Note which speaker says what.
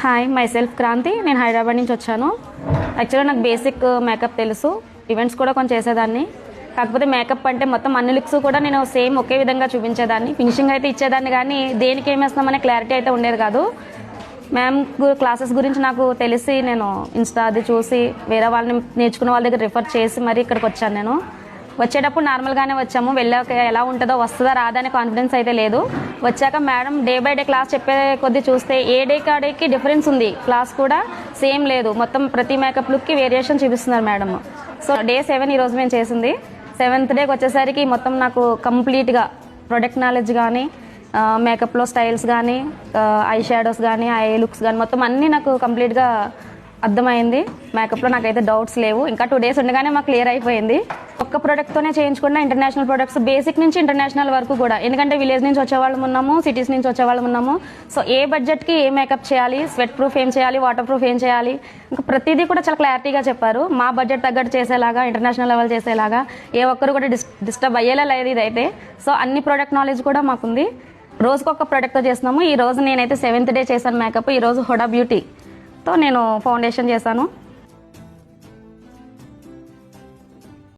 Speaker 1: Hi my self Kranti. నేను హైదరాబాద్ నుంచి వచ్చాను. యాక్చువల్గా నాకు బేసిక్ మేకప్ తెలుసు, ఈవెంట్స్ కూడా కొంచెం చేసేదాన్ని. కాకపోతే మేకప్ అంటే మొత్తం అన్ని లుక్స్ కూడా నేను సేమ్ ఒకే విధంగా చూపించేదాన్ని. ఫినిషింగ్ అయితే ఇచ్చేదాన్ని, కానీ దేనికి ఏమేస్తామనే క్లారిటీ అయితే ఉండేది కాదు. మ్యామ్ క్లాసెస్ గురించి నాకు తెలిసి నేను ఇన్స్టా అది చూసి వేరే వాళ్ళని నేర్చుకున్న వాళ్ళ దగ్గర రిఫర్ చేసి మరి ఇక్కడికి వచ్చాను. నేను వచ్చేటప్పుడు నార్మల్గానే వచ్చాము, వెళ్ళాక ఎలా ఉంటుందో వస్తుందా రాదా అనే కాన్ఫిడెన్స్ అయితే లేదు. వచ్చాక madam day by day class చెప్పే కొద్దీ చూస్తే ఏ డేకి ఆ డేకి డిఫరెన్స్ ఉంది. క్లాస్ కూడా సేమ్ లేదు, మొత్తం ప్రతి మేకప్ లుక్కి వేరియేషన్ చూపిస్తున్నారు మేడం. సో డే 7 ఈరోజు మేము చేసింది. 7th డేకి వచ్చేసరికి మొత్తం నాకు కంప్లీట్గా ప్రొడక్ట్ నాలెడ్జ్ కానీ, మేకప్లో స్టైల్స్ కానీ, ఐ షాడోస్ కానీ, ఐ లుక్స్ కానీ మొత్తం అన్నీ నాకు కంప్లీట్గా అర్థమైంది. మేకప్లో నాకైతే డౌట్స్ లేవు. ఇంకా 2 డేస్ ఉండగానే మాకు క్లియర్ అయిపోయింది. ఒక్క ప్రోడక్ట్తోనే చేయించుకున్న ఇంటర్నేషనల్ ప్రొడక్ట్స్, బేసిక్ నుంచి ఇంటర్నేషనల్ వరకు కూడా. ఎందుకంటే విలేజ్ నుంచి వచ్చేవాళ్ళం ఉన్నాము, సిటీస్ నుంచి వచ్చేవాళ్ళం ఉన్నాము. సో ఏ బడ్జెట్కి ఏ మేకప్ చేయాలి, స్వెట్ ప్రూఫ్ ఏం చేయాలి, వాటర్ ప్రూఫ్ ఏం చేయాలి, ఇంకా ప్రతిదీ కూడా చాలా క్లారిటీగా చెప్పారు. మా బడ్జెట్ తగ్గట్టు చేసేలాగా, ఇంటర్నేషనల్ లెవెల్ చేసేలాగా, ఏ ఒక్కరు కూడా డిస్టర్బ్ అయ్యేలా లేదు ఇదైతే. సో అన్ని ప్రోడక్ట్ నాలెడ్జ్ కూడా మాకుంది. రోజుకొక ప్రోడక్ట్తో చేస్తున్నాము. ఈ రోజు నేనైతే 7th డే చేశాను మేకప్. ఈరోజు హుడా బ్యూటీతో నేను ఫౌండేషన్ చేశాను.